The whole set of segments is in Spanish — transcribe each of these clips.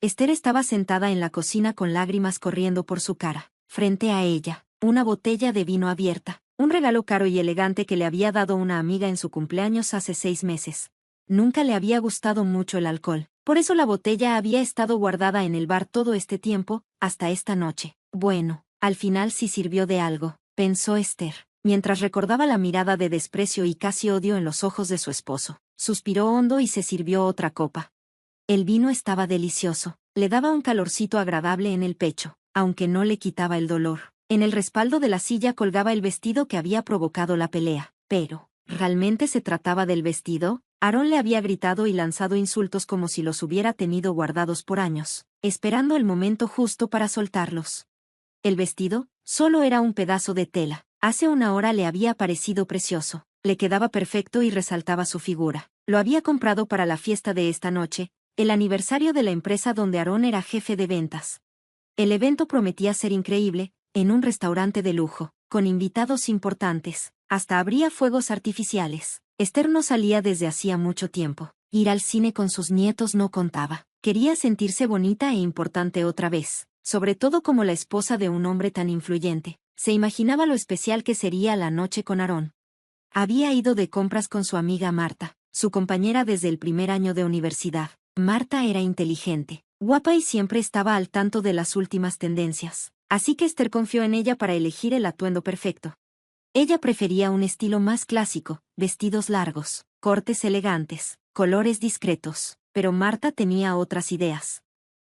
Esther estaba sentada en la cocina con lágrimas corriendo por su cara. Frente a ella, una botella de vino abierta, un regalo caro y elegante que le había dado una amiga en su cumpleaños hace 6 meses. Nunca le había gustado mucho el alcohol, por eso la botella había estado guardada en el bar todo este tiempo, hasta esta noche. Bueno, al final sí sirvió de algo, pensó Esther, mientras recordaba la mirada de desprecio y casi odio en los ojos de su esposo. Suspiró hondo y se sirvió otra copa. El vino estaba delicioso, le daba un calorcito agradable en el pecho, aunque no le quitaba el dolor. En el respaldo de la silla colgaba el vestido que había provocado la pelea. Pero, ¿realmente se trataba del vestido? Aarón le había gritado y lanzado insultos como si los hubiera tenido guardados por años, esperando el momento justo para soltarlos. El vestido solo era un pedazo de tela. Hace una hora le había parecido precioso, le quedaba perfecto y resaltaba su figura. Lo había comprado para la fiesta de esta noche, el aniversario de la empresa donde Aarón era jefe de ventas. El evento prometía ser increíble, en un restaurante de lujo, con invitados importantes, hasta habría fuegos artificiales. Esther no salía desde hacía mucho tiempo. Ir al cine con sus nietos no contaba. Quería sentirse bonita e importante otra vez, sobre todo como la esposa de un hombre tan influyente. Se imaginaba lo especial que sería la noche con Aarón. Había ido de compras con su amiga Marta, su compañera desde el primer año de universidad. Marta era inteligente, guapa y siempre estaba al tanto de las últimas tendencias, así que Esther confió en ella para elegir el atuendo perfecto. Ella prefería un estilo más clásico, vestidos largos, cortes elegantes, colores discretos, pero Marta tenía otras ideas.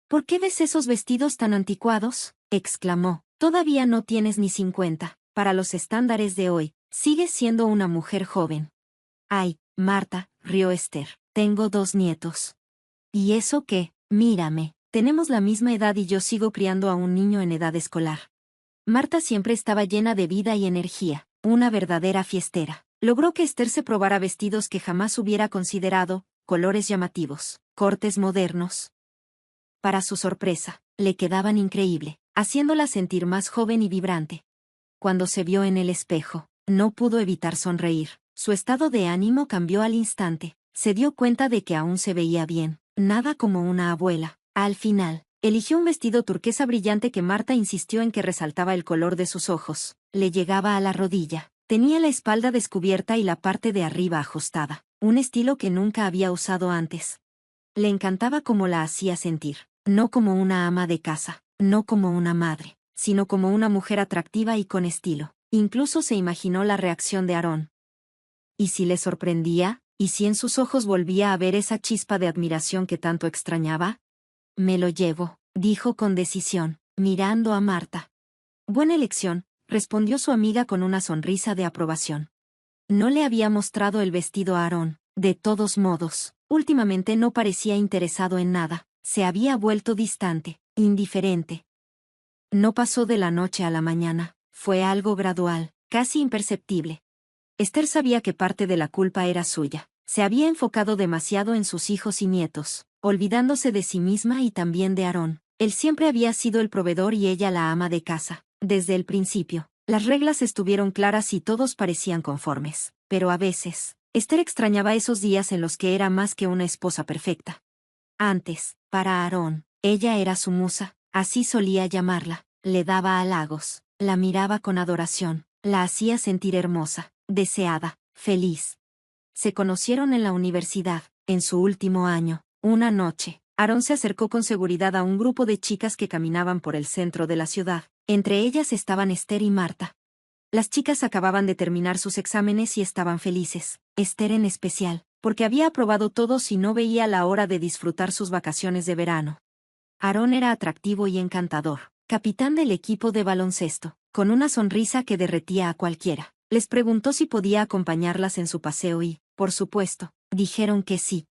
¿Por qué ves esos vestidos tan anticuados?, exclamó. Todavía no tienes ni 50, para los estándares de hoy, sigues siendo una mujer joven. Ay, Marta, rió Esther, tengo 2 nietos. ¿Y eso qué? Mírame, tenemos la misma edad y yo sigo criando a un niño en edad escolar. Marta siempre estaba llena de vida y energía, una verdadera fiestera. Logró que Esther se probara vestidos que jamás hubiera considerado, colores llamativos, cortes modernos. Para su sorpresa, le quedaban increíble, haciéndola sentir más joven y vibrante. Cuando se vio en el espejo, no pudo evitar sonreír. Su estado de ánimo cambió al instante. Se dio cuenta de que aún se veía bien, nada como una abuela. Al final, eligió un vestido turquesa brillante que Marta insistió en que resaltaba el color de sus ojos. Le llegaba a la rodilla. Tenía la espalda descubierta y la parte de arriba ajustada, un estilo que nunca había usado antes. Le encantaba cómo la hacía sentir, no como una ama de casa, no como una madre, sino como una mujer atractiva y con estilo. Incluso se imaginó la reacción de Aarón. ¿Y si le sorprendía? ¿Y si en sus ojos volvía a ver esa chispa de admiración que tanto extrañaba? Me lo llevo, dijo con decisión, mirando a Marta. Buena elección, respondió su amiga con una sonrisa de aprobación. No le había mostrado el vestido a Aarón. De todos modos, últimamente no parecía interesado en nada, se había vuelto distante, indiferente. No pasó de la noche a la mañana, fue algo gradual, casi imperceptible. Esther sabía que parte de la culpa era suya. Se había enfocado demasiado en sus hijos y nietos, olvidándose de sí misma y también de Aarón. Él siempre había sido el proveedor y ella la ama de casa. Desde el principio, las reglas estuvieron claras y todos parecían conformes. Pero a veces, Esther extrañaba esos días en los que era más que una esposa perfecta. Antes, para Aarón, ella era su musa, así solía llamarla. Le daba halagos, la miraba con adoración, la hacía sentir hermosa, deseada, feliz. Se conocieron en la universidad, en su último año. Una noche, Aarón se acercó con seguridad a un grupo de chicas que caminaban por el centro de la ciudad. Entre ellas estaban Esther y Marta. Las chicas acababan de terminar sus exámenes y estaban felices, Esther en especial, porque había aprobado todos y no veía la hora de disfrutar sus vacaciones de verano. Aarón era atractivo y encantador, capitán del equipo de baloncesto, con una sonrisa que derretía a cualquiera. Les preguntó si podía acompañarlas en su paseo y, por supuesto, dijeron que sí.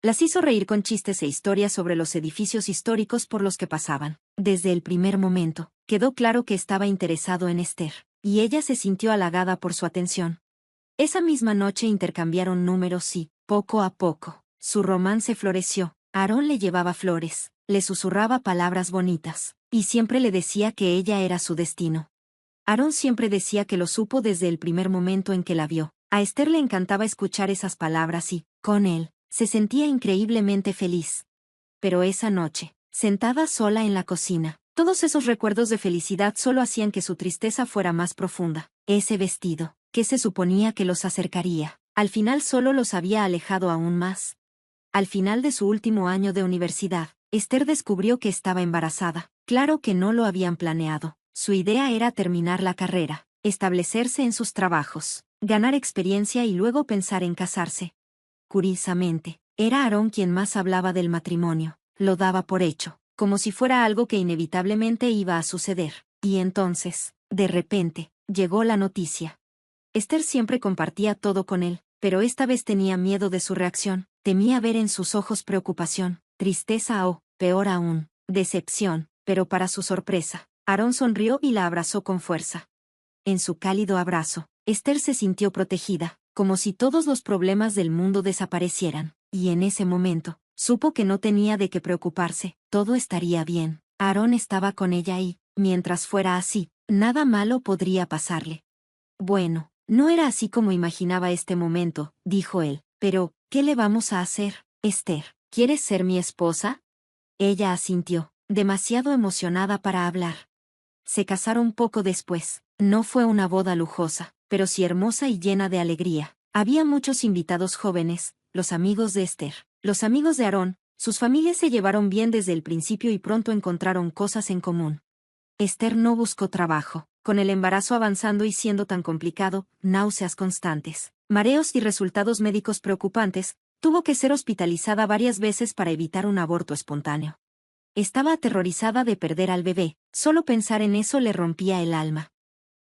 Las hizo reír con chistes e historias sobre los edificios históricos por los que pasaban. Desde el primer momento, quedó claro que estaba interesado en Esther, y ella se sintió halagada por su atención. Esa misma noche intercambiaron números y, poco a poco, su romance floreció. Aarón le llevaba flores, le susurraba palabras bonitas, y siempre le decía que ella era su destino. Aarón siempre decía que lo supo desde el primer momento en que la vio. A Esther le encantaba escuchar esas palabras y, con él, se sentía increíblemente feliz. Pero esa noche, sentada sola en la cocina. Todos esos recuerdos de felicidad solo hacían que su tristeza fuera más profunda. Ese vestido, que se suponía que los acercaría, al final solo los había alejado aún más. Al final de su último año de universidad, Esther descubrió que estaba embarazada. Claro que no lo habían planeado. Su idea era terminar la carrera, establecerse en sus trabajos, ganar experiencia y luego pensar en casarse. Curiosamente, era Aarón quien más hablaba del matrimonio. Lo daba por hecho, como si fuera algo que inevitablemente iba a suceder. Y entonces, de repente, llegó la noticia. Esther siempre compartía todo con él, pero esta vez tenía miedo de su reacción. Temía ver en sus ojos preocupación, tristeza o, peor aún, decepción, pero para su sorpresa, Aarón sonrió y la abrazó con fuerza. En su cálido abrazo, Esther se sintió protegida, como si todos los problemas del mundo desaparecieran, y en ese momento, supo que no tenía de qué preocuparse, todo estaría bien. Aarón estaba con ella y, mientras fuera así, nada malo podría pasarle. Bueno, no era así como imaginaba este momento, dijo él, pero, ¿qué le vamos a hacer, Esther? ¿Quieres ser mi esposa? Ella asintió, demasiado emocionada para hablar. Se casaron poco después. No fue una boda lujosa, pero sí hermosa y llena de alegría. Había muchos invitados jóvenes, los amigos de Esther, los amigos de Aarón. Sus familias se llevaron bien desde el principio y pronto encontraron cosas en común. Esther no buscó trabajo. Con el embarazo avanzando y siendo tan complicado, náuseas constantes, mareos y resultados médicos preocupantes, tuvo que ser hospitalizada varias veces para evitar un aborto espontáneo. Estaba aterrorizada de perder al bebé, solo pensar en eso le rompía el alma.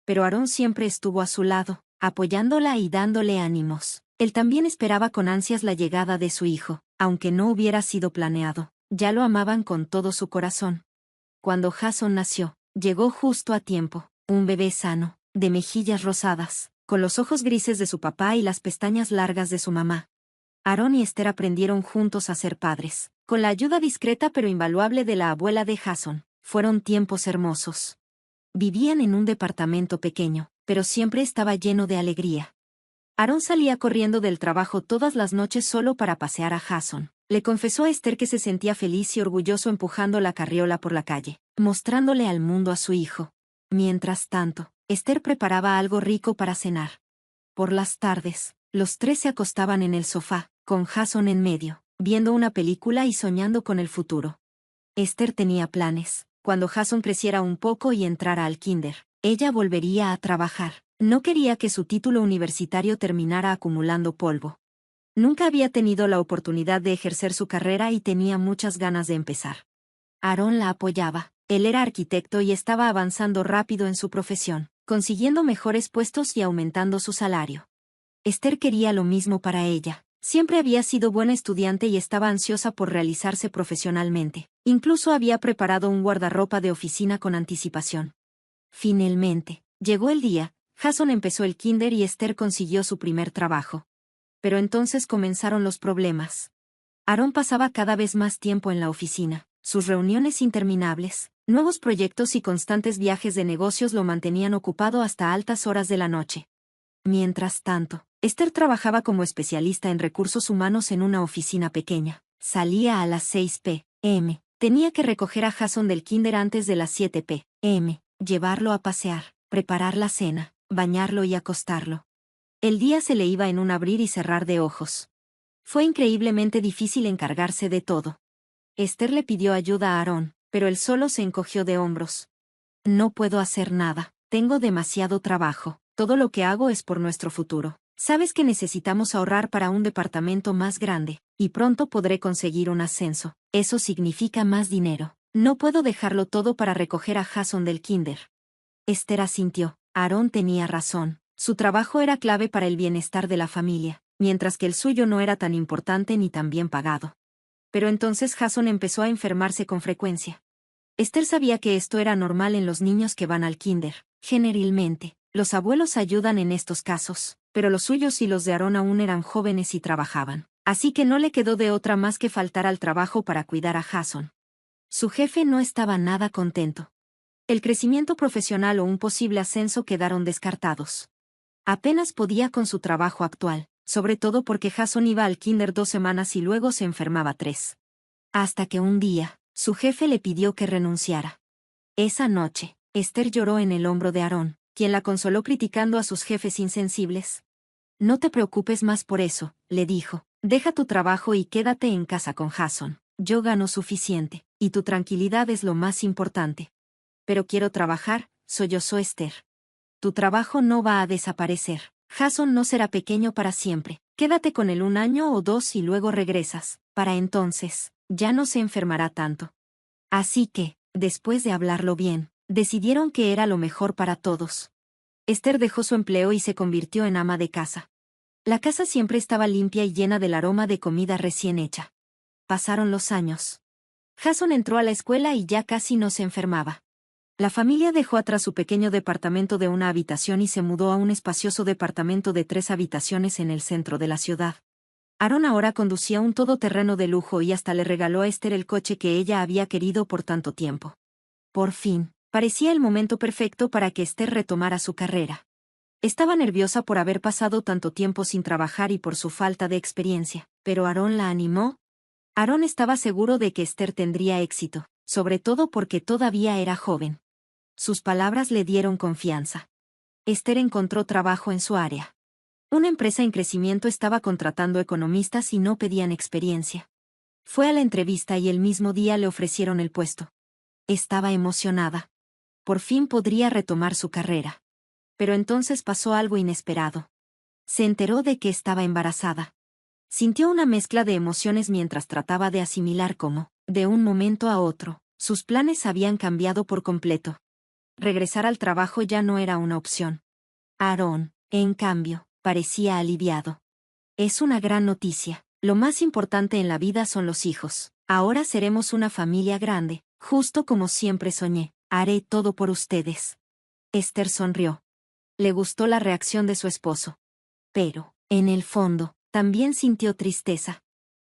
Pero Aarón siempre estuvo a su lado, apoyándola y dándole ánimos. Él también esperaba con ansias la llegada de su hijo, aunque no hubiera sido planeado. Ya lo amaban con todo su corazón. Cuando Jason nació, llegó justo a tiempo. Un bebé sano, de mejillas rosadas, con los ojos grises de su papá y las pestañas largas de su mamá. Aarón y Esther aprendieron juntos a ser padres, con la ayuda discreta pero invaluable de la abuela de Jason. Fueron tiempos hermosos. Vivían en un departamento pequeño, pero siempre estaba lleno de alegría. Aarón salía corriendo del trabajo todas las noches solo para pasear a Jason. Le confesó a Esther que se sentía feliz y orgulloso empujando la carriola por la calle, mostrándole al mundo a su hijo. Mientras tanto, Esther preparaba algo rico para cenar. Por las tardes, los tres se acostaban en el sofá, con Jason en medio, viendo una película y soñando con el futuro. Esther tenía planes. Cuando Jason creciera un poco y entrara al kinder, ella volvería a trabajar. No quería que su título universitario terminara acumulando polvo. Nunca había tenido la oportunidad de ejercer su carrera y tenía muchas ganas de empezar. Aarón la apoyaba. Él era arquitecto y estaba avanzando rápido en su profesión, consiguiendo mejores puestos y aumentando su salario. Esther quería lo mismo para ella. Siempre había sido buena estudiante y estaba ansiosa por realizarse profesionalmente. Incluso había preparado un guardarropa de oficina con anticipación. Finalmente, llegó el día. Jason empezó el kinder y Esther consiguió su primer trabajo. Pero entonces comenzaron los problemas. Aarón pasaba cada vez más tiempo en la oficina. Sus reuniones interminables, nuevos proyectos y constantes viajes de negocios lo mantenían ocupado hasta altas horas de la noche. Mientras tanto, Esther trabajaba como especialista en recursos humanos en una oficina pequeña. Salía a las 6 p.m. Tenía que recoger a Jason del kinder antes de las 7 p.m., llevarlo a pasear, preparar la cena, bañarlo y acostarlo. El día se le iba en un abrir y cerrar de ojos. Fue increíblemente difícil encargarse de todo. Esther le pidió ayuda a Aarón, pero él solo se encogió de hombros. No puedo hacer nada, tengo demasiado trabajo, todo lo que hago es por nuestro futuro. Sabes que necesitamos ahorrar para un departamento más grande, y pronto podré conseguir un ascenso. Eso significa más dinero. No puedo dejarlo todo para recoger a Jason del kinder. Esther asintió. Aarón tenía razón. Su trabajo era clave para el bienestar de la familia, mientras que el suyo no era tan importante ni tan bien pagado. Pero entonces Jason empezó a enfermarse con frecuencia. Esther sabía que esto era normal en los niños que van al kinder. Generalmente, los abuelos ayudan en estos casos, pero los suyos y los de Aarón aún eran jóvenes y trabajaban. Así que no le quedó de otra más que faltar al trabajo para cuidar a Jason. Su jefe no estaba nada contento. El crecimiento profesional o un posible ascenso quedaron descartados. Apenas podía con su trabajo actual, sobre todo porque Jason iba al kinder 2 semanas y luego se enfermaba 3. Hasta que un día, Su jefe le pidió que renunciara. Esa noche, Esther lloró en el hombro de Aarón, quien la consoló criticando a sus jefes insensibles. No te preocupes más por eso, le dijo. Deja tu trabajo y quédate en casa con Jason. Yo gano suficiente, y tu tranquilidad es lo más importante. Pero quiero trabajar, sollozó Esther. Tu trabajo no va a desaparecer. Jason no será pequeño para siempre. Quédate con él 1 año o 2 y luego regresas. Para entonces, ya no se enfermará tanto. Así que, después de hablarlo bien, decidieron que era lo mejor para todos. Esther dejó su empleo y se convirtió en ama de casa. La casa siempre estaba limpia y llena del aroma de comida recién hecha. Pasaron los años. Jason entró a la escuela y ya casi no se enfermaba. La familia dejó atrás su pequeño departamento de 1 habitación y se mudó a un espacioso departamento de 3 habitaciones en el centro de la ciudad. Aarón ahora conducía un todoterreno de lujo y hasta le regaló a Esther el coche que ella había querido por tanto tiempo. Por fin, parecía el momento perfecto para que Esther retomara su carrera. Estaba nerviosa por haber pasado tanto tiempo sin trabajar y por su falta de experiencia, pero Aarón la animó. Aarón estaba seguro de que Esther tendría éxito, sobre todo porque todavía era joven. Sus palabras le dieron confianza. Esther encontró trabajo en su área. Una empresa en crecimiento estaba contratando economistas y no pedían experiencia. Fue a la entrevista y el mismo día le ofrecieron el puesto. Estaba emocionada. Por fin podría retomar su carrera. Pero entonces pasó algo inesperado. Se enteró de que estaba embarazada. Sintió una mezcla de emociones mientras trataba de asimilar cómo, de un momento a otro, sus planes habían cambiado por completo. Regresar al trabajo ya no era una opción. Aarón, en cambio, parecía aliviado. Es una gran noticia. Lo más importante en la vida son los hijos. Ahora seremos una familia grande, justo como siempre soñé. Haré todo por ustedes. Esther sonrió. Le gustó la reacción de su esposo. Pero, en el fondo, también sintió tristeza.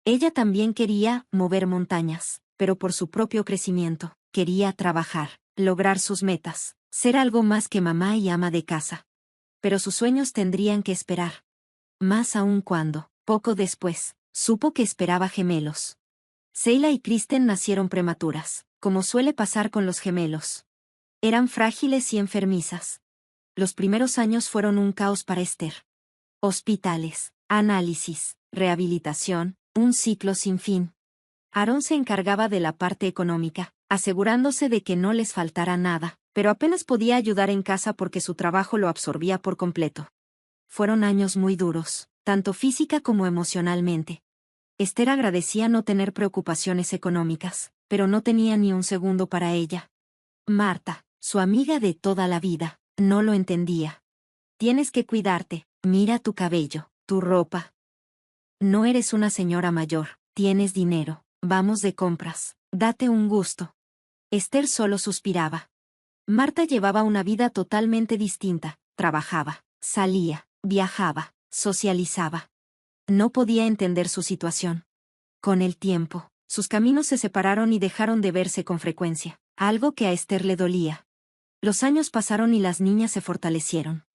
Ella también quería mover montañas, pero por su propio crecimiento, quería trabajar, lograr sus metas, ser algo más que mamá y ama de casa. Pero sus sueños tendrían que esperar. Más aún cuando, poco después, supo que esperaba gemelos. Seila y Kristen nacieron prematuras, como suele pasar con los gemelos. Eran frágiles y enfermizas. Los primeros años fueron un caos para Esther. Hospitales, análisis, rehabilitación, un ciclo sin fin. Aarón se encargaba de la parte económica, asegurándose de que no les faltara nada, pero apenas podía ayudar en casa porque su trabajo lo absorbía por completo. Fueron años muy duros, tanto física como emocionalmente. Esther agradecía no tener preocupaciones económicas, pero no tenía ni un segundo para ella. Marta, su amiga de toda la vida, no lo entendía. Tienes que cuidarte, mira tu cabello, tu ropa. No eres una señora mayor, tienes dinero, vamos de compras, date un gusto. Esther solo suspiraba. Marta llevaba una vida totalmente distinta, trabajaba, salía, viajaba, socializaba. No podía entender su situación. Con el tiempo, sus caminos se separaron y dejaron de verse con frecuencia, algo que a Esther le dolía. Los años pasaron y las niñas se fortalecieron.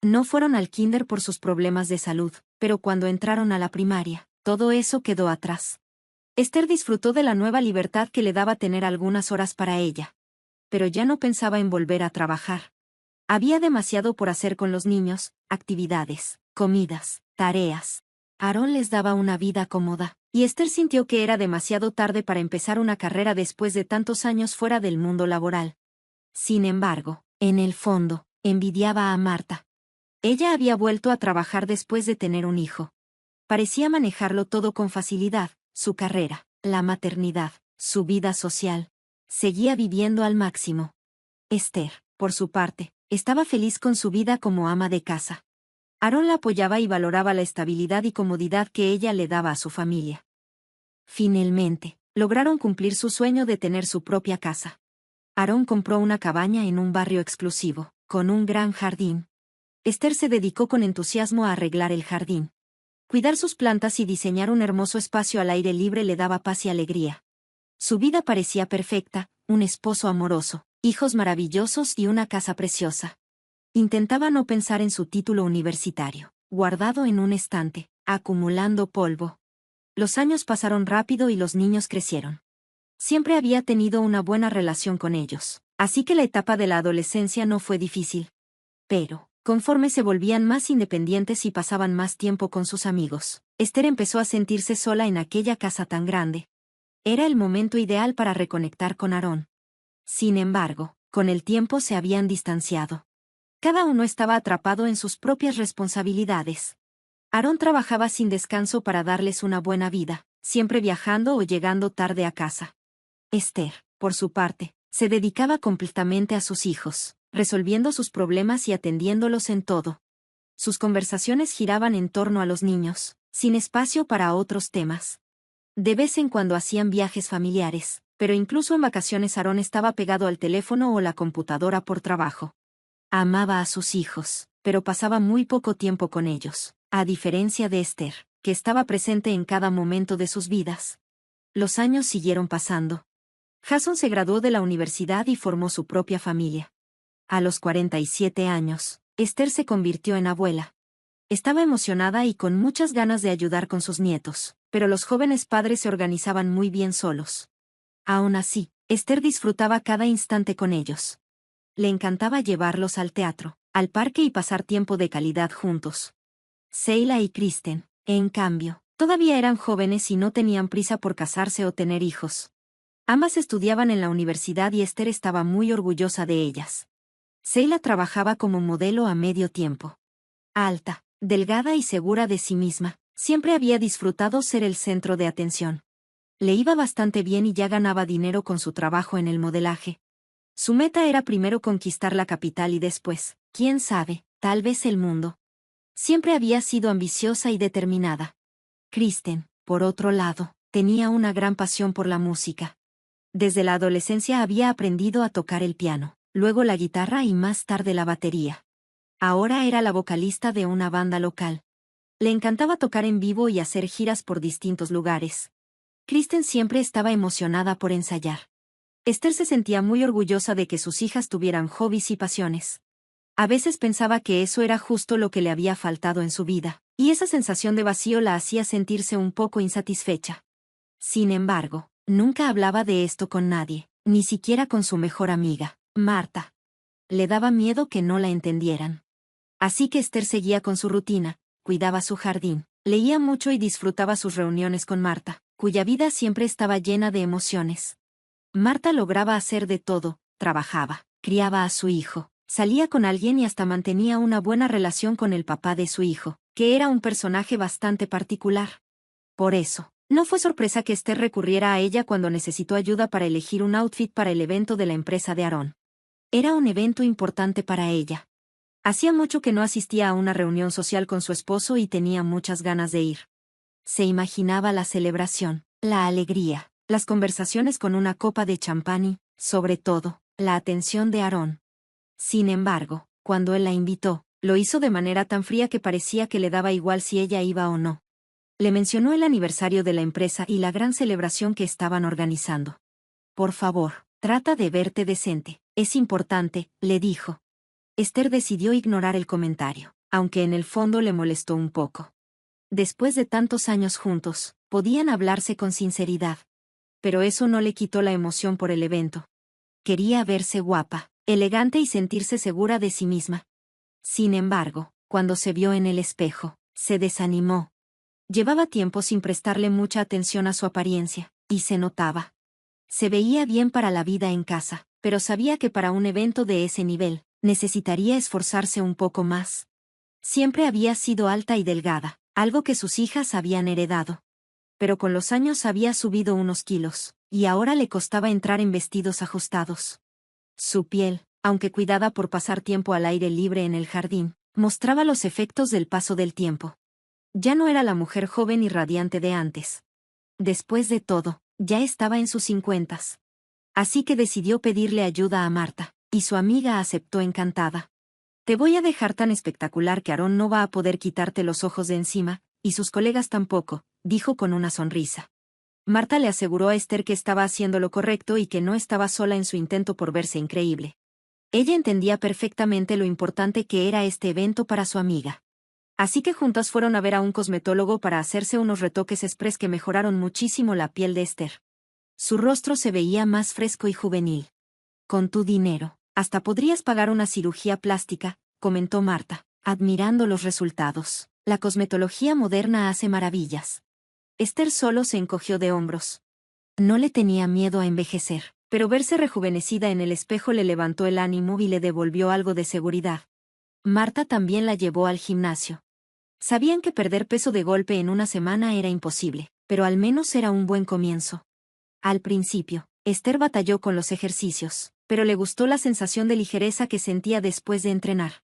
No fueron al kinder por sus problemas de salud, pero cuando entraron a la primaria, todo eso quedó atrás. Esther disfrutó de la nueva libertad que le daba tener algunas horas para ella. Pero ya no pensaba en volver a trabajar. Había demasiado por hacer con los niños, actividades, comidas, tareas. Aarón les daba una vida cómoda, y Esther sintió que era demasiado tarde para empezar una carrera después de tantos años fuera del mundo laboral. Sin embargo, en el fondo, envidiaba a Marta. Ella había vuelto a trabajar después de tener un hijo. Parecía manejarlo todo con facilidad, su carrera, la maternidad, su vida social. Seguía viviendo al máximo. Esther, por su parte, estaba feliz con su vida como ama de casa. Aarón la apoyaba y valoraba la estabilidad y comodidad que ella le daba a su familia. Finalmente, lograron cumplir su sueño de tener su propia casa. Aarón compró una cabaña en un barrio exclusivo, con un gran jardín. Esther se dedicó con entusiasmo a arreglar el jardín. Cuidar sus plantas y diseñar un hermoso espacio al aire libre le daba paz y alegría. Su vida parecía perfecta, un esposo amoroso, hijos maravillosos y una casa preciosa. Intentaba no pensar en su título universitario, guardado en un estante, acumulando polvo. Los años pasaron rápido y los niños crecieron. Siempre había tenido una buena relación con ellos, así que la etapa de la adolescencia no fue difícil. Pero, conforme se volvían más independientes y pasaban más tiempo con sus amigos, Esther empezó a sentirse sola en aquella casa tan grande. Era el momento ideal para reconectar con Aarón. Sin embargo, con el tiempo se habían distanciado. Cada uno estaba atrapado en sus propias responsabilidades. Aarón trabajaba sin descanso para darles una buena vida, siempre viajando o llegando tarde a casa. Esther, por su parte, se dedicaba completamente a sus hijos, resolviendo sus problemas y atendiéndolos en todo. Sus conversaciones giraban en torno a los niños, sin espacio para otros temas. De vez en cuando hacían viajes familiares, pero incluso en vacaciones Aarón estaba pegado al teléfono o la computadora por trabajo. Amaba a sus hijos, pero pasaba muy poco tiempo con ellos, a diferencia de Esther, que estaba presente en cada momento de sus vidas. Los años siguieron pasando. Jason se graduó de la universidad y formó su propia familia. A los 47 años, Esther se convirtió en abuela. Estaba emocionada y con muchas ganas de ayudar con sus nietos, pero los jóvenes padres se organizaban muy bien solos. Aún así, Esther disfrutaba cada instante con ellos. Le encantaba llevarlos al teatro, al parque y pasar tiempo de calidad juntos. Seila y Kristen, en cambio, todavía eran jóvenes y no tenían prisa por casarse o tener hijos. Ambas estudiaban en la universidad y Esther estaba muy orgullosa de ellas. Seila trabajaba como modelo a medio tiempo. Alta, delgada y segura de sí misma, siempre había disfrutado ser el centro de atención. Le iba bastante bien y ya ganaba dinero con su trabajo en el modelaje. Su meta era primero conquistar la capital y después, quién sabe, tal vez el mundo. Siempre había sido ambiciosa y determinada. Kristen, por otro lado, tenía una gran pasión por la música. Desde la adolescencia había aprendido a tocar el piano, luego la guitarra y más tarde la batería. Ahora era la vocalista de una banda local. Le encantaba tocar en vivo y hacer giras por distintos lugares. Kristen siempre estaba emocionada por ensayar. Esther se sentía muy orgullosa de que sus hijas tuvieran hobbies y pasiones. A veces pensaba que eso era justo lo que le había faltado en su vida, y esa sensación de vacío la hacía sentirse un poco insatisfecha. Sin embargo, nunca hablaba de esto con nadie, ni siquiera con su mejor amiga, Marta. Le daba miedo que no la entendieran. Así que Esther seguía con su rutina, cuidaba su jardín, leía mucho y disfrutaba sus reuniones con Marta, cuya vida siempre estaba llena de emociones. Marta lograba hacer de todo, trabajaba, criaba a su hijo, salía con alguien y hasta mantenía una buena relación con el papá de su hijo, que era un personaje bastante particular. Por eso, no fue sorpresa que Esther recurriera a ella cuando necesitó ayuda para elegir un outfit para el evento de la empresa de Aarón. Era un evento importante para ella. Hacía mucho que no asistía a una reunión social con su esposo y tenía muchas ganas de ir. Se imaginaba la celebración, la alegría, las conversaciones con una copa de champán y, sobre todo, la atención de Aarón. Sin embargo, cuando él la invitó, lo hizo de manera tan fría que parecía que le daba igual si ella iba o no. Le mencionó el aniversario de la empresa y la gran celebración que estaban organizando. Por favor, trata de verte decente, es importante, le dijo. Esther decidió ignorar el comentario, aunque en el fondo le molestó un poco. Después de tantos años juntos, podían hablarse con sinceridad. Pero eso no le quitó la emoción por el evento. Quería verse guapa, elegante y sentirse segura de sí misma. Sin embargo, cuando se vio en el espejo, se desanimó. Llevaba tiempo sin prestarle mucha atención a su apariencia, y se notaba. Se veía bien para la vida en casa, pero sabía que para un evento de ese nivel, necesitaría esforzarse un poco más. Siempre había sido alta y delgada, algo que sus hijas habían heredado. Pero con los años había subido unos kilos, y ahora le costaba entrar en vestidos ajustados. Su piel, aunque cuidada por pasar tiempo al aire libre en el jardín, mostraba los efectos del paso del tiempo. Ya no era la mujer joven y radiante de antes. Después de todo, ya estaba en sus 50. Así que decidió pedirle ayuda a Marta, y su amiga aceptó encantada. Te voy a dejar tan espectacular que Aarón no va a poder quitarte los ojos de encima, y sus colegas tampoco, dijo con una sonrisa. Marta le aseguró a Esther que estaba haciendo lo correcto y que no estaba sola en su intento por verse increíble. Ella entendía perfectamente lo importante que era este evento para su amiga. Así que juntas fueron a ver a un cosmetólogo para hacerse unos retoques express que mejoraron muchísimo la piel de Esther. Su rostro se veía más fresco y juvenil. Con tu dinero, hasta podrías pagar una cirugía plástica, comentó Marta, admirando los resultados. La cosmetología moderna hace maravillas. Esther solo se encogió de hombros. No le tenía miedo a envejecer, pero verse rejuvenecida en el espejo le levantó el ánimo y le devolvió algo de seguridad. Marta también la llevó al gimnasio. Sabían que perder peso de golpe en una semana era imposible, pero al menos era un buen comienzo. Al principio, Esther batalló con los ejercicios, pero le gustó la sensación de ligereza que sentía después de entrenar.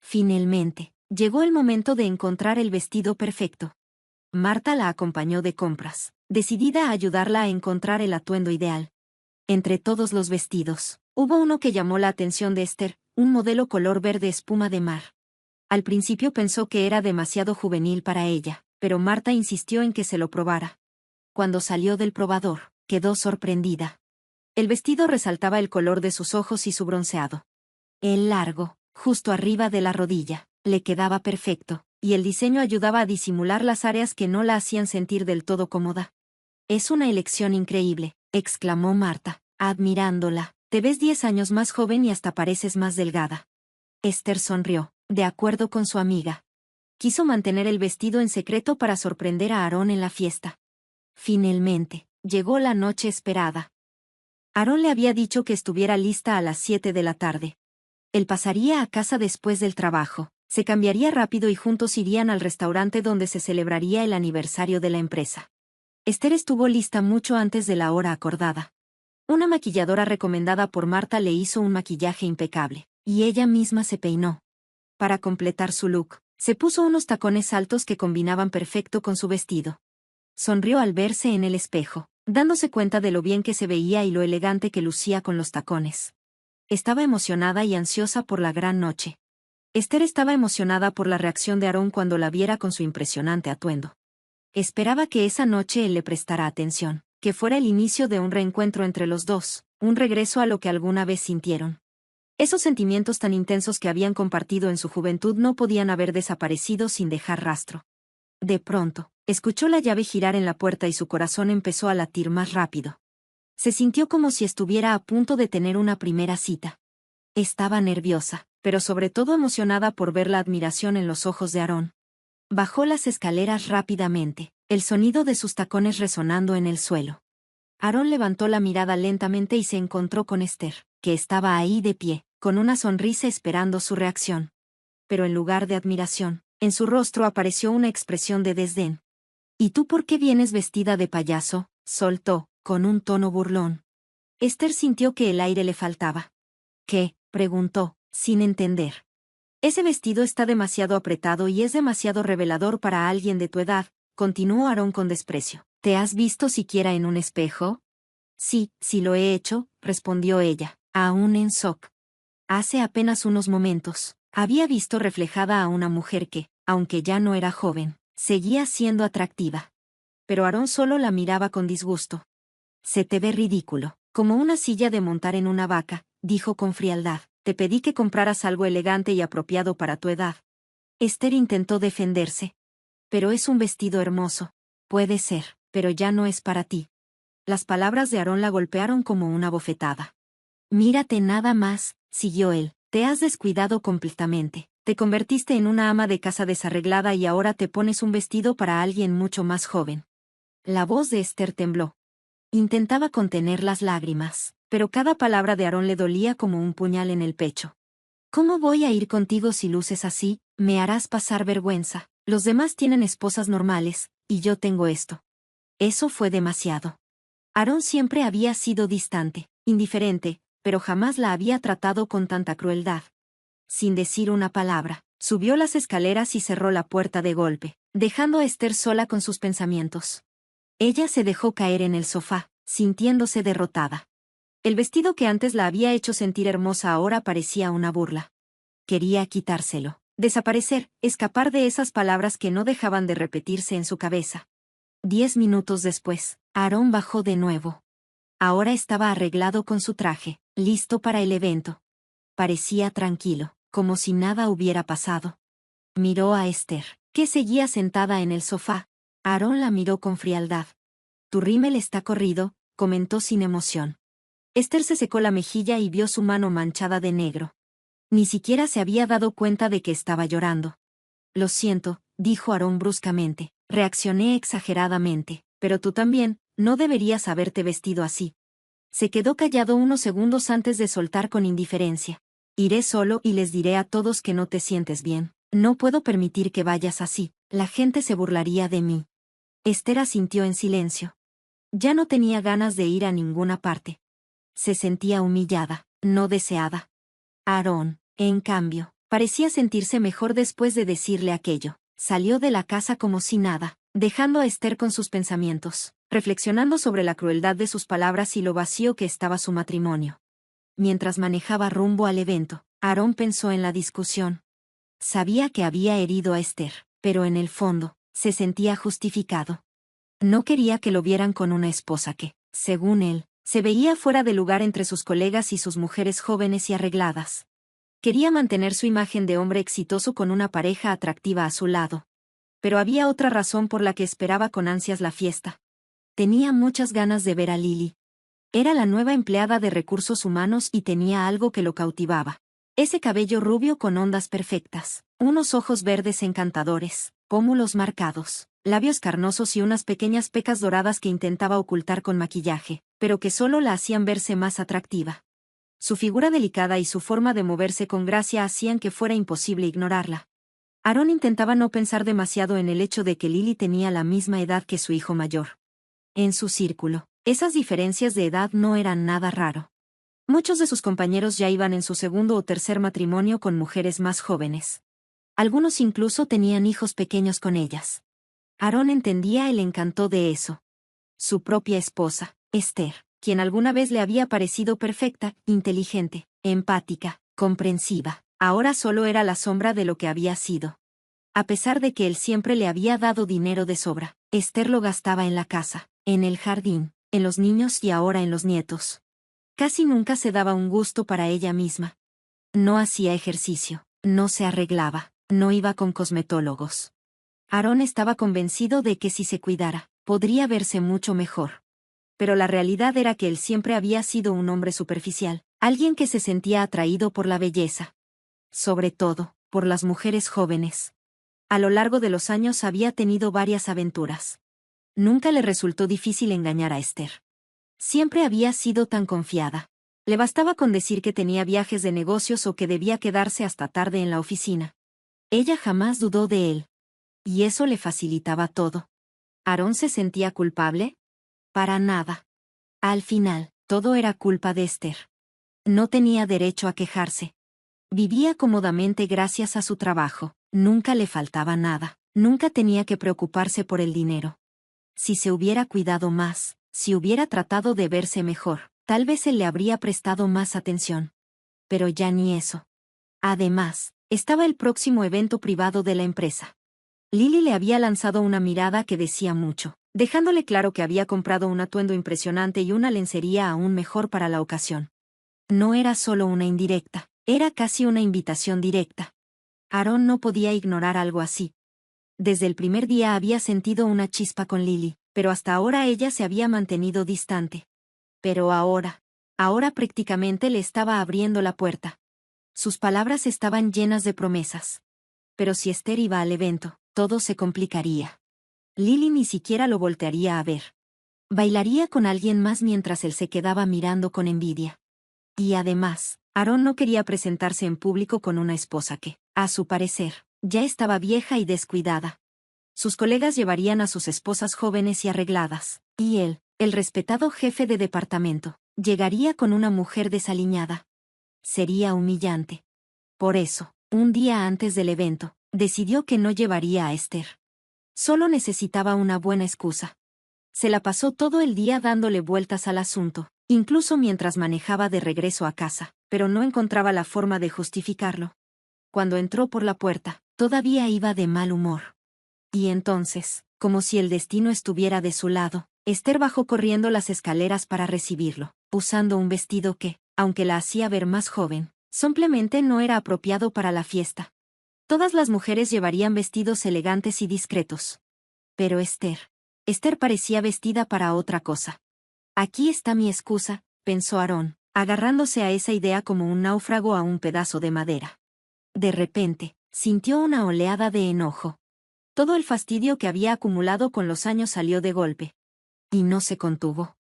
Finalmente, llegó el momento de encontrar el vestido perfecto. Marta la acompañó de compras, decidida a ayudarla a encontrar el atuendo ideal. Entre todos los vestidos, hubo uno que llamó la atención de Esther, un modelo color verde espuma de mar. Al principio pensó que era demasiado juvenil para ella, pero Marta insistió en que se lo probara. Cuando salió del probador, quedó sorprendida. El vestido resaltaba el color de sus ojos y su bronceado. El largo, justo arriba de la rodilla, le quedaba perfecto, y el diseño ayudaba a disimular las áreas que no la hacían sentir del todo cómoda. «Es una elección increíble», exclamó Marta, admirándola. «Te ves 10 años más joven y hasta pareces más delgada». Esther sonrió, de acuerdo con su amiga. Quiso mantener el vestido en secreto para sorprender a Aarón en la fiesta. Finalmente, llegó la noche esperada. Aarón le había dicho que estuviera lista a las 7 de la tarde. Él pasaría a casa después del trabajo, se cambiaría rápido y juntos irían al restaurante donde se celebraría el aniversario de la empresa. Esther estuvo lista mucho antes de la hora acordada. Una maquilladora recomendada por Marta le hizo un maquillaje impecable, y ella misma se peinó. Para completar su look, se puso unos tacones altos que combinaban perfecto con su vestido. Sonrió al verse en el espejo, dándose cuenta de lo bien que se veía y lo elegante que lucía con los tacones. Estaba emocionada y ansiosa por la gran noche. Esther estaba emocionada por la reacción de Aarón cuando la viera con su impresionante atuendo. Esperaba que esa noche él le prestara atención, que fuera el inicio de un reencuentro entre los dos, un regreso a lo que alguna vez sintieron. Esos sentimientos tan intensos que habían compartido en su juventud no podían haber desaparecido sin dejar rastro. De pronto, escuchó la llave girar en la puerta y su corazón empezó a latir más rápido. Se sintió como si estuviera a punto de tener una primera cita. Estaba nerviosa, pero sobre todo emocionada por ver la admiración en los ojos de Aarón. Bajó las escaleras rápidamente, el sonido de sus tacones resonando en el suelo. Aarón levantó la mirada lentamente y se encontró con Esther, que estaba ahí de pie, con una sonrisa esperando su reacción. Pero en lugar de admiración, en su rostro apareció una expresión de desdén. «¿Y tú por qué vienes vestida de payaso?», soltó, con un tono burlón. Esther sintió que el aire le faltaba. «¿Qué?», preguntó, sin entender. «Ese vestido está demasiado apretado y es demasiado revelador para alguien de tu edad», continuó Aarón con desprecio. «¿Te has visto siquiera en un espejo?». «Sí, sí lo he hecho», respondió ella, aún en shock. Hace apenas unos momentos, había visto reflejada a una mujer que, aunque ya no era joven, seguía siendo atractiva. Pero Aarón solo la miraba con disgusto. «Se te ve ridículo, como una silla de montar en una vaca», dijo con frialdad. «Te pedí que compraras algo elegante y apropiado para tu edad». Esther intentó defenderse. «Pero es un vestido hermoso». «Puede ser, pero ya no es para ti». Las palabras de Aarón la golpearon como una bofetada. «Mírate nada más», siguió él, «te has descuidado completamente. Te convertiste en una ama de casa desarreglada y ahora te pones un vestido para alguien mucho más joven». La voz de Esther tembló. Intentaba contener las lágrimas, pero cada palabra de Aarón le dolía como un puñal en el pecho. «¿Cómo voy a ir contigo si luces así? Me harás pasar vergüenza. Los demás tienen esposas normales, y yo tengo esto». Eso fue demasiado. Aarón siempre había sido distante, indiferente, pero jamás la había tratado con tanta crueldad. Sin decir una palabra, subió las escaleras y cerró la puerta de golpe, dejando a Esther sola con sus pensamientos. Ella se dejó caer en el sofá, sintiéndose derrotada. El vestido que antes la había hecho sentir hermosa ahora parecía una burla. Quería quitárselo, desaparecer, escapar de esas palabras que no dejaban de repetirse en su cabeza. 10 minutos después, Aarón bajó de nuevo. Ahora estaba arreglado con su traje, listo para el evento. Parecía tranquilo, como si nada hubiera pasado. Miró a Esther, que seguía sentada en el sofá. Aarón la miró con frialdad. «Tu rímel está corrido», comentó sin emoción. Esther se secó la mejilla y vio su mano manchada de negro. Ni siquiera se había dado cuenta de que estaba llorando. Lo siento, dijo Aarón bruscamente. Reaccioné exageradamente. Pero tú también, no deberías haberte vestido así. Se quedó callado unos segundos antes de soltar con indiferencia. Iré solo y les diré a todos que no te sientes bien. No puedo permitir que vayas así. La gente se burlaría de mí. Esther asintió en silencio. Ya no tenía ganas de ir a ninguna parte. Se sentía humillada, no deseada. Aarón, en cambio, parecía sentirse mejor después de decirle aquello. Salió de la casa como si nada, dejando a Esther con sus pensamientos, reflexionando sobre la crueldad de sus palabras y lo vacío que estaba su matrimonio. Mientras manejaba rumbo al evento, Aarón pensó en la discusión. Sabía que había herido a Esther, pero en el fondo, se sentía justificado. No quería que lo vieran con una esposa que, según él, se veía fuera de lugar entre sus colegas y sus mujeres jóvenes y arregladas. Quería mantener su imagen de hombre exitoso con una pareja atractiva a su lado. Pero había otra razón por la que esperaba con ansias la fiesta. Tenía muchas ganas de ver a Lily. Era la nueva empleada de recursos humanos y tenía algo que lo cautivaba. Ese cabello rubio con ondas perfectas, unos ojos verdes encantadores, pómulos marcados, labios carnosos y unas pequeñas pecas doradas que intentaba ocultar con maquillaje, pero que solo la hacían verse más atractiva. Su figura delicada y su forma de moverse con gracia hacían que fuera imposible ignorarla. Aarón intentaba no pensar demasiado en el hecho de que Lily tenía la misma edad que su hijo mayor. En su círculo, esas diferencias de edad no eran nada raro. Muchos de sus compañeros ya iban en su segundo o tercer matrimonio con mujeres más jóvenes. Algunos incluso tenían hijos pequeños con ellas. Aarón entendía el encanto de eso. Su propia esposa, Esther, quien alguna vez le había parecido perfecta, inteligente, empática, comprensiva, ahora solo era la sombra de lo que había sido. A pesar de que él siempre le había dado dinero de sobra, Esther lo gastaba en la casa, en el jardín, en los niños y ahora en los nietos. Casi nunca se daba un gusto para ella misma. No hacía ejercicio, no se arreglaba, no iba con cosmetólogos. Aarón estaba convencido de que si se cuidara, podría verse mucho mejor. Pero la realidad era que él siempre había sido un hombre superficial, alguien que se sentía atraído por la belleza. Sobre todo, por las mujeres jóvenes. A lo largo de los años había tenido varias aventuras. Nunca le resultó difícil engañar a Esther. Siempre había sido tan confiada. Le bastaba con decir que tenía viajes de negocios o que debía quedarse hasta tarde en la oficina. Ella jamás dudó de él. Y eso le facilitaba todo. ¿Aarón se sentía culpable? Para nada. Al final, todo era culpa de Esther. No tenía derecho a quejarse. Vivía cómodamente gracias a su trabajo, nunca le faltaba nada, nunca tenía que preocuparse por el dinero. Si se hubiera cuidado más, si hubiera tratado de verse mejor, tal vez él le habría prestado más atención. Pero ya ni eso. Además, estaba el próximo evento privado de la empresa. Lily le había lanzado una mirada que decía mucho, dejándole claro que había comprado un atuendo impresionante y una lencería aún mejor para la ocasión. No era solo una indirecta, era casi una invitación directa. Aarón no podía ignorar algo así. Desde el primer día había sentido una chispa con Lily, pero hasta ahora ella se había mantenido distante. Pero ahora prácticamente le estaba abriendo la puerta. Sus palabras estaban llenas de promesas. Pero si Esther iba al evento, todo se complicaría. Lily ni siquiera lo voltearía a ver. Bailaría con alguien más mientras él se quedaba mirando con envidia. Y además, Aarón no quería presentarse en público con una esposa que, a su parecer, ya estaba vieja y descuidada. Sus colegas llevarían a sus esposas jóvenes y arregladas, y él, el respetado jefe de departamento, llegaría con una mujer desaliñada. Sería humillante. Por eso, un día antes del evento, decidió que no llevaría a Esther. Solo necesitaba una buena excusa. Se la pasó todo el día dándole vueltas al asunto, incluso mientras manejaba de regreso a casa, pero no encontraba la forma de justificarlo. Cuando entró por la puerta, todavía iba de mal humor. Y entonces, como si el destino estuviera de su lado, Esther bajó corriendo las escaleras para recibirlo, usando un vestido que, aunque la hacía ver más joven, simplemente no era apropiado para la fiesta. Todas las mujeres llevarían vestidos elegantes y discretos. Pero Esther parecía vestida para otra cosa. Aquí está mi excusa, pensó Aarón, agarrándose a esa idea como un náufrago a un pedazo de madera. De repente, sintió una oleada de enojo. Todo el fastidio que había acumulado con los años salió de golpe. Y no se contuvo.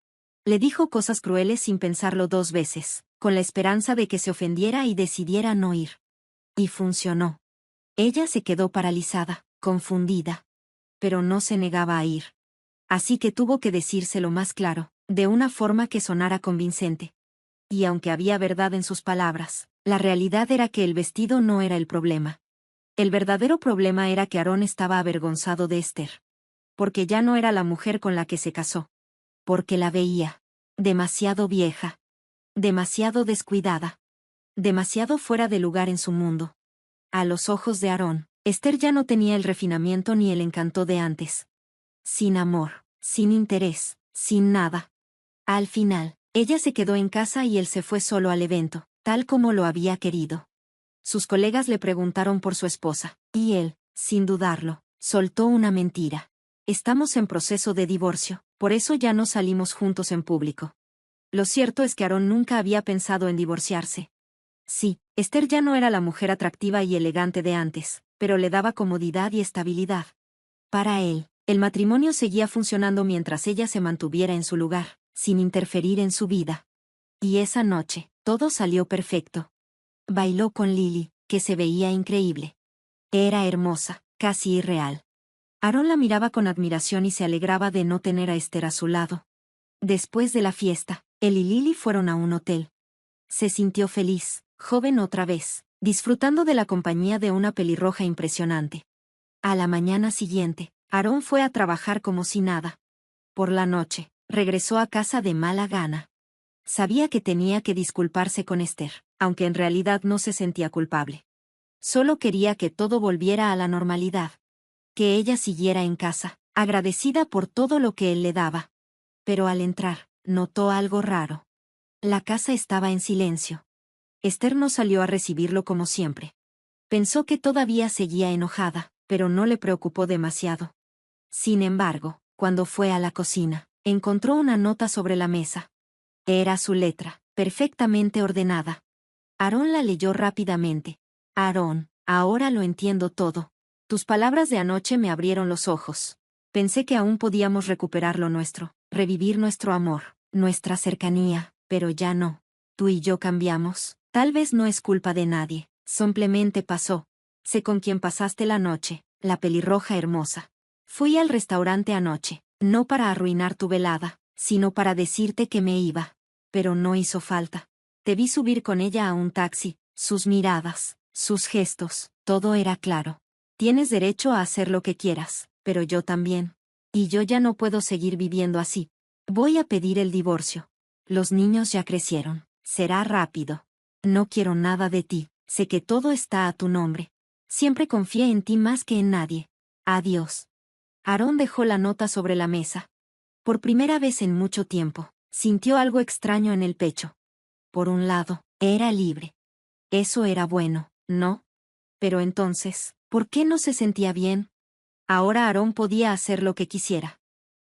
Le dijo cosas crueles sin pensarlo 2 veces, con la esperanza de que se ofendiera y decidiera no ir. Y funcionó. Ella se quedó paralizada, confundida. Pero no se negaba a ir. Así que tuvo que decírselo más claro, de una forma que sonara convincente. Y aunque había verdad en sus palabras, la realidad era que el vestido no era el problema. El verdadero problema era que Aarón estaba avergonzado de Esther. Porque ya no era la mujer con la que se casó. Porque la veía demasiado vieja. Demasiado descuidada. Demasiado fuera de lugar en su mundo. A los ojos de Aarón, Esther ya no tenía el refinamiento ni el encanto de antes. Sin amor, sin interés, sin nada. Al final, ella se quedó en casa y él se fue solo al evento, tal como lo había querido. Sus colegas le preguntaron por su esposa, y él, sin dudarlo, soltó una mentira. Estamos en proceso de divorcio, por eso ya no salimos juntos en público. Lo cierto es que Aarón nunca había pensado en divorciarse. Sí, Esther ya no era la mujer atractiva y elegante de antes, pero le daba comodidad y estabilidad. Para él, el matrimonio seguía funcionando mientras ella se mantuviera en su lugar, sin interferir en su vida. Y esa noche, todo salió perfecto. Bailó con Lily, que se veía increíble. Era hermosa, casi irreal. Aarón la miraba con admiración y se alegraba de no tener a Esther a su lado. Después de la fiesta, él y Lily fueron a un hotel. Se sintió feliz, joven otra vez, disfrutando de la compañía de una pelirroja impresionante. A la mañana siguiente, Aarón fue a trabajar como si nada. Por la noche, regresó a casa de mala gana. Sabía que tenía que disculparse con Esther, aunque en realidad no se sentía culpable. Solo quería que todo volviera a la normalidad. Que ella siguiera en casa, agradecida por todo lo que él le daba. Pero al entrar, notó algo raro. La casa estaba en silencio. Esther no salió a recibirlo como siempre. Pensó que todavía seguía enojada, pero no le preocupó demasiado. Sin embargo, cuando fue a la cocina, encontró una nota sobre la mesa. Era su letra, perfectamente ordenada. Aarón la leyó rápidamente. Aarón, ahora lo entiendo todo. Tus palabras de anoche me abrieron los ojos. Pensé que aún podíamos recuperar lo nuestro, revivir nuestro amor, nuestra cercanía, pero ya no. Tú y yo cambiamos. Tal vez no es culpa de nadie, simplemente pasó. Sé con quién pasaste la noche, la pelirroja hermosa. Fui al restaurante anoche, no para arruinar tu velada, sino para decirte que me iba. Pero no hizo falta. Te vi subir con ella a un taxi, sus miradas, sus gestos, todo era claro. Tienes derecho a hacer lo que quieras, pero yo también. Y yo ya no puedo seguir viviendo así. Voy a pedir el divorcio. Los niños ya crecieron, será rápido. No quiero nada de ti, sé que todo está a tu nombre. Siempre confié en ti más que en nadie. Adiós. Aarón dejó la nota sobre la mesa. Por primera vez en mucho tiempo, sintió algo extraño en el pecho. Por un lado, era libre. Eso era bueno, ¿no? Pero entonces, ¿por qué no se sentía bien? Ahora Aarón podía hacer lo que quisiera.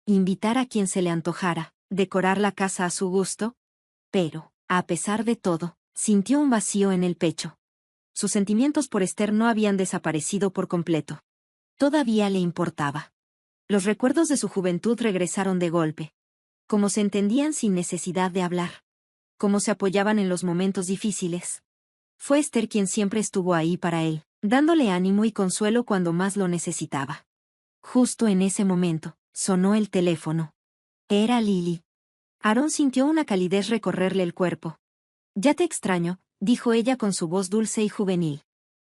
Invitar a quien se le antojara, decorar la casa a su gusto. Pero, a pesar de todo, sintió un vacío en el pecho. Sus sentimientos por Esther no habían desaparecido por completo. Todavía le importaba. Los recuerdos de su juventud regresaron de golpe. Cómo se entendían sin necesidad de hablar. Cómo se apoyaban en los momentos difíciles. Fue Esther quien siempre estuvo ahí para él, dándole ánimo y consuelo cuando más lo necesitaba. Justo en ese momento, sonó el teléfono. Era Lily. Aarón sintió una calidez recorrerle el cuerpo. Ya te extraño, dijo ella con su voz dulce y juvenil.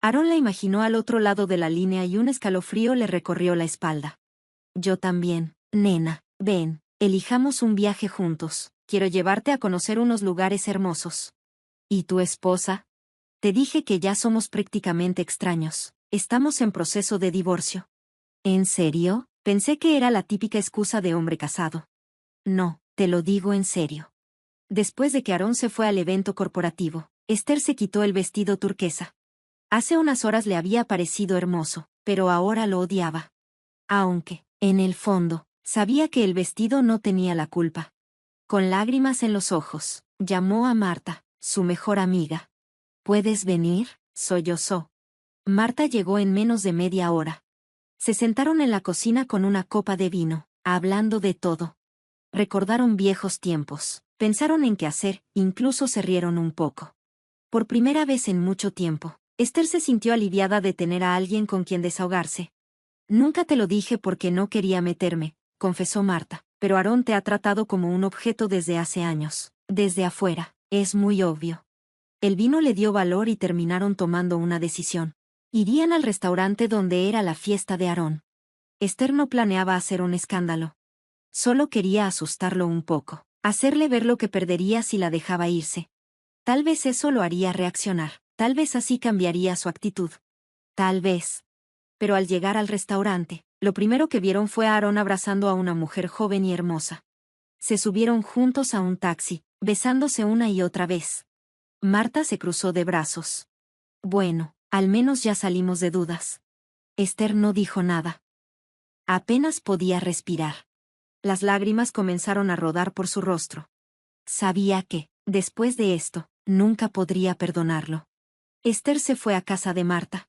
Aarón la imaginó al otro lado de la línea y un escalofrío le recorrió la espalda. Yo también, nena, ven, elijamos un viaje juntos, quiero llevarte a conocer unos lugares hermosos. ¿Y tu esposa? Te dije que ya somos prácticamente extraños, estamos en proceso de divorcio. ¿En serio? Pensé que era la típica excusa de hombre casado. No, te lo digo en serio. Después de que Aarón se fue al evento corporativo, Esther se quitó el vestido turquesa. Hace unas horas le había parecido hermoso, pero ahora lo odiaba. Aunque, en el fondo, sabía que el vestido no tenía la culpa. Con lágrimas en los ojos, llamó a Marta, su mejor amiga. ¿Puedes venir?, sollozó. Marta llegó en menos de media hora. Se sentaron en la cocina con una copa de vino, hablando de todo. Recordaron viejos tiempos, pensaron en qué hacer, incluso se rieron un poco. Por primera vez en mucho tiempo, Esther se sintió aliviada de tener a alguien con quien desahogarse. Nunca te lo dije porque no quería meterme, confesó Marta, pero Aarón te ha tratado como un objeto desde hace años. Desde afuera, es muy obvio. El vino le dio valor y terminaron tomando una decisión. Irían al restaurante donde era la fiesta de Aarón. Esther no planeaba hacer un escándalo. Solo quería asustarlo un poco, hacerle ver lo que perdería si la dejaba irse. Tal vez eso lo haría reaccionar, tal vez así cambiaría su actitud. Tal vez. Pero al llegar al restaurante, lo primero que vieron fue a Aarón abrazando a una mujer joven y hermosa. Se subieron juntos a un taxi, besándose una y otra vez. Marta se cruzó de brazos. Bueno, al menos ya salimos de dudas. Esther no dijo nada. Apenas podía respirar. Las lágrimas comenzaron a rodar por su rostro. Sabía que, después de esto, nunca podría perdonarlo. Esther se fue a casa de Marta.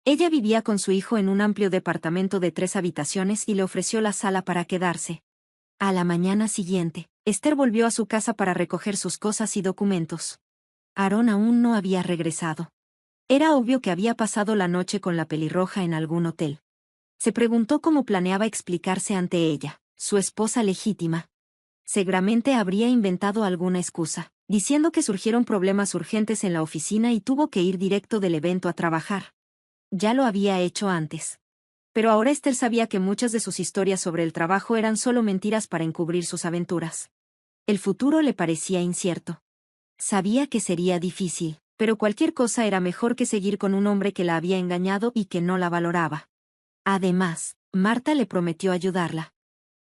Ella vivía con su hijo en un amplio departamento de 3 habitaciones y le ofreció la sala para quedarse. A la mañana siguiente, Esther volvió a su casa para recoger sus cosas y documentos. Aarón aún no había regresado. Era obvio que había pasado la noche con la pelirroja en algún hotel. Se preguntó cómo planeaba explicarse ante ella, su esposa legítima. Seguramente habría inventado alguna excusa, diciendo que surgieron problemas urgentes en la oficina y tuvo que ir directo del evento a trabajar. Ya lo había hecho antes. Pero ahora Esther sabía que muchas de sus historias sobre el trabajo eran solo mentiras para encubrir sus aventuras. El futuro le parecía incierto. Sabía que sería difícil, pero cualquier cosa era mejor que seguir con un hombre que la había engañado y que no la valoraba. Además, Marta le prometió ayudarla.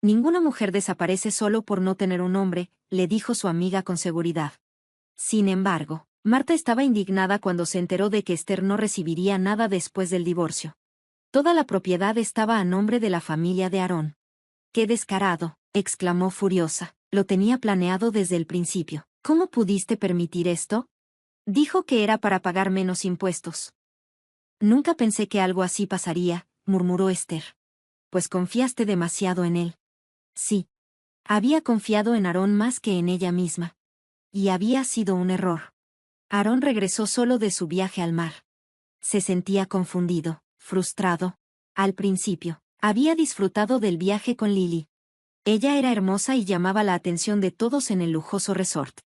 Ninguna mujer desaparece solo por no tener un hombre, le dijo su amiga con seguridad. Sin embargo, Marta estaba indignada cuando se enteró de que Esther no recibiría nada después del divorcio. Toda la propiedad estaba a nombre de la familia de Aarón. ¡Qué descarado!, exclamó furiosa. Lo tenía planeado desde el principio. ¿Cómo pudiste permitir esto? Dijo que era para pagar menos impuestos. Nunca pensé que algo así pasaría, murmuró Esther. Pues confiaste demasiado en él. Sí. Había confiado en Aarón más que en ella misma. Y había sido un error. Aarón regresó solo de su viaje al mar. Se sentía confundido, frustrado. Al principio, había disfrutado del viaje con Lily. Ella era hermosa y llamaba la atención de todos en el lujoso resort.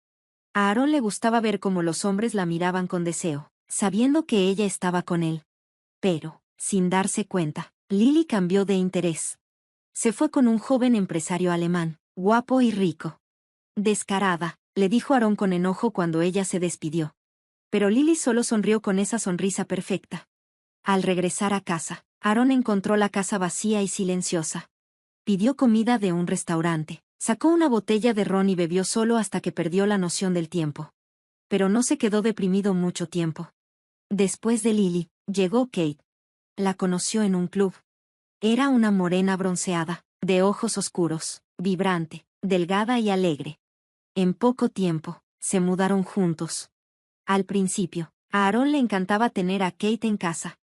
A Aarón le gustaba ver cómo los hombres la miraban con deseo, sabiendo que ella estaba con él. Pero, sin darse cuenta, Lily cambió de interés. Se fue con un joven empresario alemán, guapo y rico. Descarada, le dijo Aarón con enojo cuando ella se despidió. Pero Lily solo sonrió con esa sonrisa perfecta. Al regresar a casa, Aarón encontró la casa vacía y silenciosa. Pidió comida de un restaurante, sacó una botella de ron y bebió solo hasta que perdió la noción del tiempo. Pero no se quedó deprimido mucho tiempo. Después de Lily, llegó Kate. La conoció en un club. Era una morena bronceada, de ojos oscuros, vibrante, delgada y alegre. En poco tiempo, se mudaron juntos. Al principio, a Aarón le encantaba tener a Kate en casa.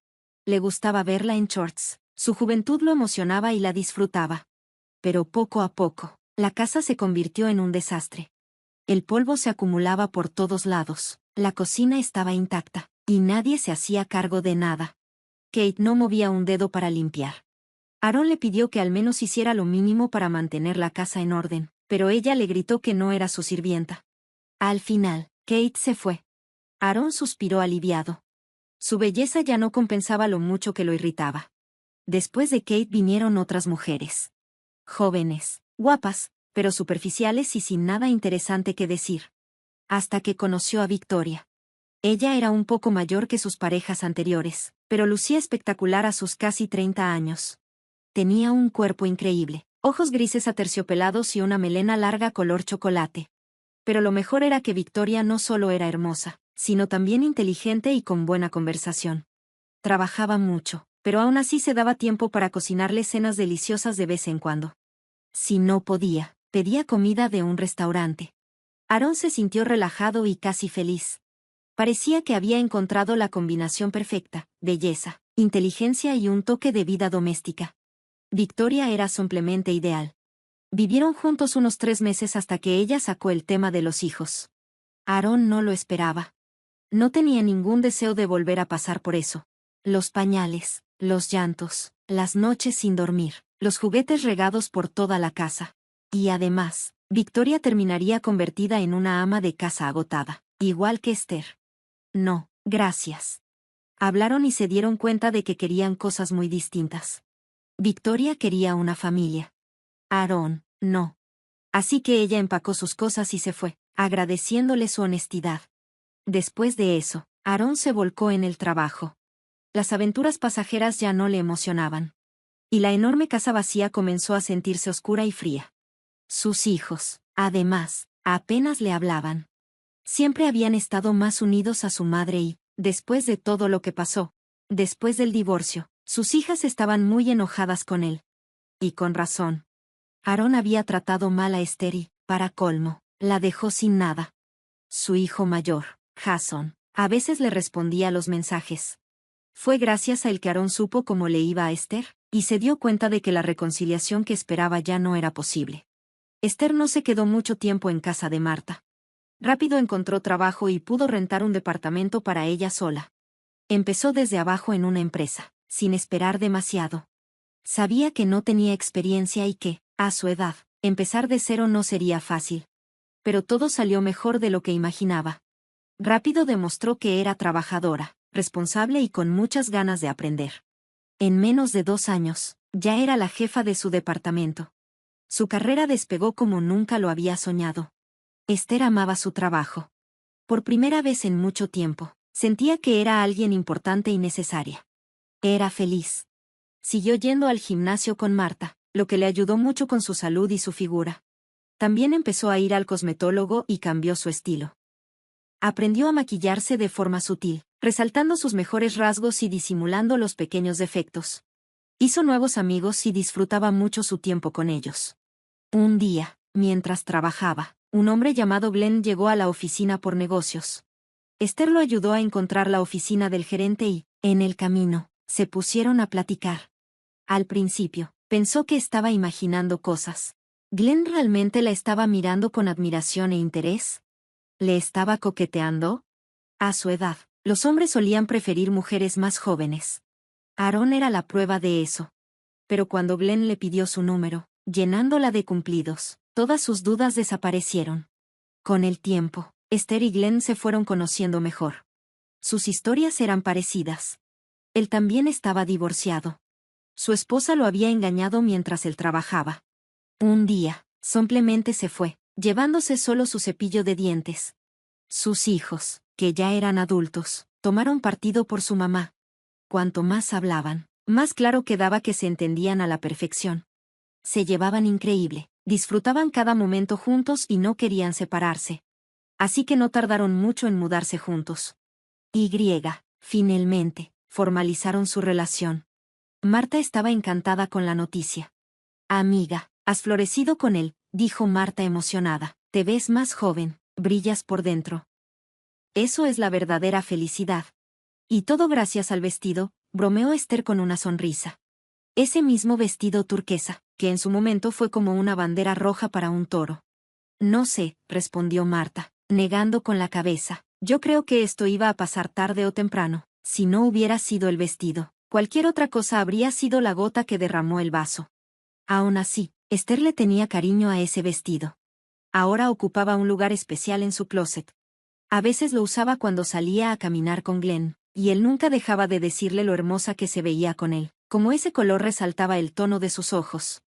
Le gustaba verla en shorts, su juventud lo emocionaba y la disfrutaba. Pero poco a poco, la casa se convirtió en un desastre. El polvo se acumulaba por todos lados, la cocina estaba intacta, y nadie se hacía cargo de nada. Kate no movía un dedo para limpiar. Aarón le pidió que al menos hiciera lo mínimo para mantener la casa en orden, pero ella le gritó que no era su sirvienta. Al final, Kate se fue. Aarón suspiró aliviado. Su belleza ya no compensaba lo mucho que lo irritaba. Después de Kate vinieron otras mujeres. Jóvenes, guapas, pero superficiales y sin nada interesante que decir. Hasta que conoció a Victoria. Ella era un poco mayor que sus parejas anteriores, pero lucía espectacular a sus casi 30 años. Tenía un cuerpo increíble, ojos grises aterciopelados y una melena larga color chocolate. Pero lo mejor era que Victoria no solo era hermosa, sino también inteligente y con buena conversación. Trabajaba mucho, pero aún así se daba tiempo para cocinarle cenas deliciosas de vez en cuando. Si no podía, Pedía comida de un restaurante. Aarón se sintió relajado y casi feliz. Parecía que había encontrado la combinación perfecta: belleza, inteligencia y un toque de vida doméstica. Victoria era simplemente ideal. Vivieron juntos unos 3 meses hasta que ella sacó el tema de los hijos. Aarón no lo esperaba. No tenía ningún deseo de volver a pasar por eso. Los pañales, los llantos, las noches sin dormir, los juguetes regados por toda la casa. Y además, Victoria terminaría convertida en una ama de casa agotada, igual que Esther. No, gracias. Hablaron y se dieron cuenta de que querían cosas muy distintas. Victoria quería una familia. Aarón, no. Así que ella empacó sus cosas y se fue, agradeciéndole su honestidad. Después de eso, Aarón se volcó en el trabajo. Las aventuras pasajeras ya no le emocionaban. Y la enorme casa vacía comenzó a sentirse oscura y fría. Sus hijos, además, apenas le hablaban. Siempre habían estado más unidos a su madre y, después de todo lo que pasó, después del divorcio, sus hijas estaban muy enojadas con él. Y con razón. Aarón había tratado mal a Esther y, para colmo, la dejó sin nada. Su hijo mayor, Jason, a veces le respondía a los mensajes. Fue gracias a él que Aarón supo cómo le iba a Esther, y se dio cuenta de que la reconciliación que esperaba ya no era posible. Esther no se quedó mucho tiempo en casa de Marta. Rápido encontró trabajo y pudo rentar un departamento para ella sola. Empezó desde abajo en una empresa, sin esperar demasiado. Sabía que no tenía experiencia y que, a su edad, empezar de cero no sería fácil. Pero todo salió mejor de lo que imaginaba. Rápido demostró que era trabajadora, responsable y con muchas ganas de aprender. En menos de 2 años, ya era la jefa de su departamento. Su carrera despegó como nunca lo había soñado. Esther amaba su trabajo. Por primera vez en mucho tiempo, sentía que era alguien importante y necesaria. Era feliz. Siguió yendo al gimnasio con Marta, lo que le ayudó mucho con su salud y su figura. También empezó a ir al cosmetólogo y cambió su estilo. Aprendió a maquillarse de forma sutil, resaltando sus mejores rasgos y disimulando los pequeños defectos. Hizo nuevos amigos y disfrutaba mucho su tiempo con ellos. Un día, mientras trabajaba, un hombre llamado Glenn llegó a la oficina por negocios. Esther lo ayudó a encontrar la oficina del gerente y, en el camino, se pusieron a platicar. Al principio, pensó que estaba imaginando cosas. ¿Glenn realmente la estaba mirando con admiración e interés? ¿Le estaba coqueteando? A su edad, los hombres solían preferir mujeres más jóvenes. Aarón era la prueba de eso. Pero cuando Glenn le pidió su número, llenándola de cumplidos, todas sus dudas desaparecieron. Con el tiempo, Esther y Glenn se fueron conociendo mejor. Sus historias eran parecidas. Él también estaba divorciado. Su esposa lo había engañado mientras él trabajaba. Un día, simplemente se fue, llevándose solo su cepillo de dientes. Sus hijos, que ya eran adultos, tomaron partido por su mamá. Cuanto más hablaban, más claro quedaba que se entendían a la perfección. Se llevaban increíble, disfrutaban cada momento juntos y no querían separarse. Así que no tardaron mucho en mudarse juntos. Finalmente, formalizaron su relación. Marta estaba encantada con la noticia. Amiga, has florecido con él, dijo Marta emocionada. Te ves más joven, brillas por dentro. Eso es la verdadera felicidad. Y todo gracias al vestido, bromeó Esther con una sonrisa. Ese mismo vestido turquesa, que en su momento fue como una bandera roja para un toro. No sé, respondió Marta, negando con la cabeza. Yo creo que esto iba a pasar tarde o temprano. Si no hubiera sido el vestido, cualquier otra cosa habría sido la gota que derramó el vaso. Aún así, Esther le tenía cariño a ese vestido. Ahora ocupaba un lugar especial en su closet. A veces lo usaba cuando salía a caminar con Glenn, y él nunca dejaba de decirle lo hermosa que se veía con él, como ese color resaltaba el tono de sus ojos.